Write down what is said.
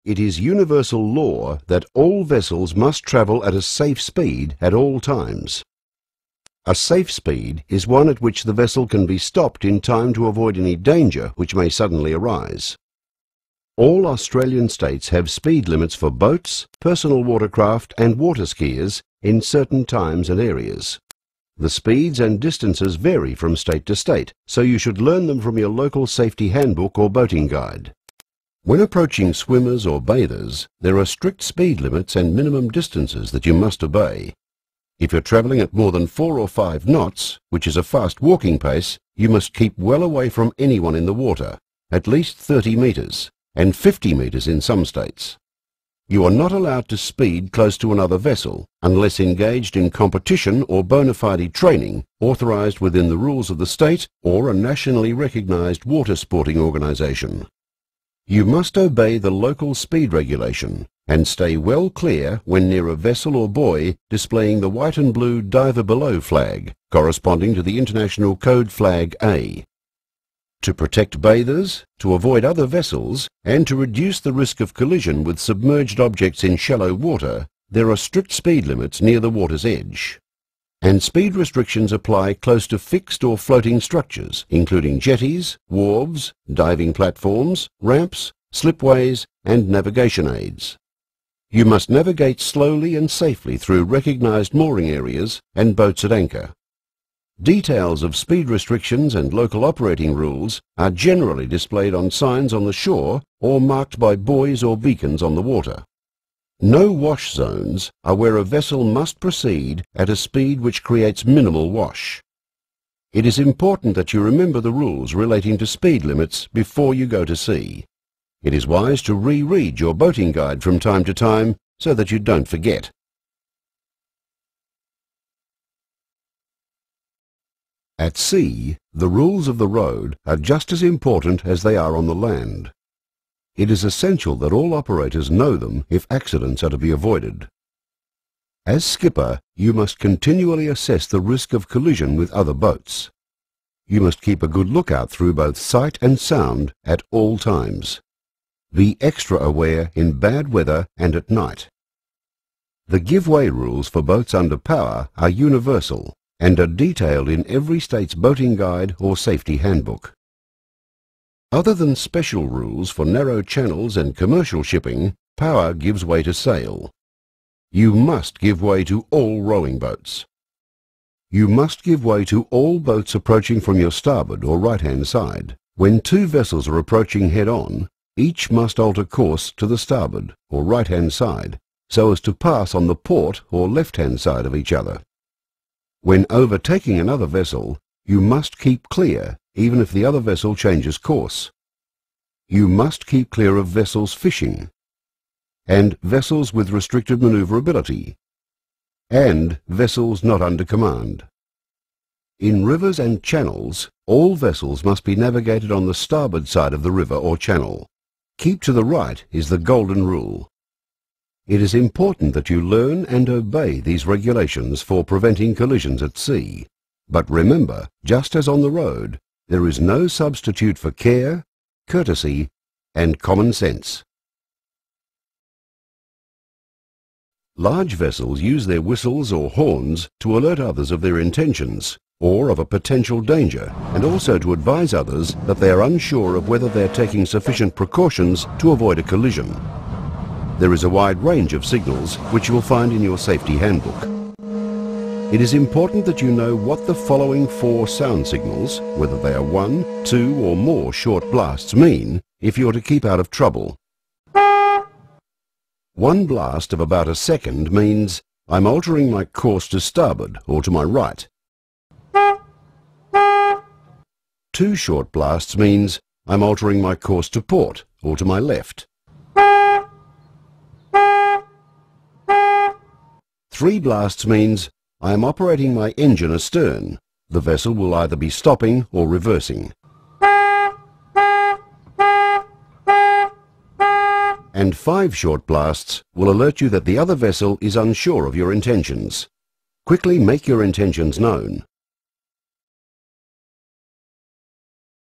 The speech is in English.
It is universal law that all vessels must travel at a safe speed at all times. A safe speed is one at which the vessel can be stopped in time to avoid any danger which may suddenly arise. All Australian states have speed limits for boats, personal watercraft and water skiers in certain times and areas. The speeds and distances vary from state to state, so you should learn them from your local safety handbook or boating guide. When approaching swimmers or bathers, there are strict speed limits and minimum distances that you must obey. If you're travelling at more than 4 or 5 knots, which is a fast walking pace, you must keep well away from anyone in the water, at least 30 metres, and 50 metres in some states. You are not allowed to speed close to another vessel unless engaged in competition or bona fide training authorised within the rules of the state or a nationally recognised water sporting organisation. You must obey the local speed regulation and stay well clear when near a vessel or buoy displaying the white and blue diver below flag, corresponding to the International Code Flag A. To protect bathers, to avoid other vessels, and to reduce the risk of collision with submerged objects in shallow water, there are strict speed limits near the water's edge. And speed restrictions apply close to fixed or floating structures, including jetties, wharves, diving platforms, ramps, slipways, and navigation aids. You must navigate slowly and safely through recognised mooring areas and boats at anchor. Details of speed restrictions and local operating rules are generally displayed on signs on the shore or marked by buoys or beacons on the water. No wash zones are where a vessel must proceed at a speed which creates minimal wash. It is important that you remember the rules relating to speed limits before you go to sea. It is wise to reread your boating guide from time to time so that you don't forget. At sea, the rules of the road are just as important as they are on the land. It is essential that all operators know them if accidents are to be avoided. As skipper, you must continually assess the risk of collision with other boats. You must keep a good lookout through both sight and sound at all times. Be extra aware in bad weather and at night. The give-way rules for boats under power are universal and are detailed in every state's boating guide or safety handbook. Other than special rules for narrow channels and commercial shipping, power gives way to sail. You must give way to all rowing boats. You must give way to all boats approaching from your starboard or right-hand side. When two vessels are approaching head-on, each must alter course to the starboard or right-hand side so as to pass on the port or left-hand side of each other. When overtaking another vessel, you must keep clear even if the other vessel changes course. You must keep clear of vessels fishing, and vessels with restricted manoeuvrability, and vessels not under command. In rivers and channels, all vessels must be navigated on the starboard side of the river or channel. Keep to the right is the golden rule. It is important that you learn and obey these regulations for preventing collisions at sea. But remember, just as on the road, there is no substitute for care, courtesy, and common sense. Large vessels use their whistles or horns to alert others of their intentions or of a potential danger, and also to advise others that they are unsure of whether they are taking sufficient precautions to avoid a collision. There is a wide range of signals which you will find in your safety handbook. It is important that you know what the following 4 sound signals, whether they are 1, 2 or more short blasts, mean if you are to keep out of trouble. One blast of about a second means I'm altering my course to starboard or to my right. 2 short blasts means I'm altering my course to port or to my left. 3 blasts means I am operating my engine astern. The vessel will either be stopping or reversing. And 5 short blasts will alert you that the other vessel is unsure of your intentions. Quickly make your intentions known.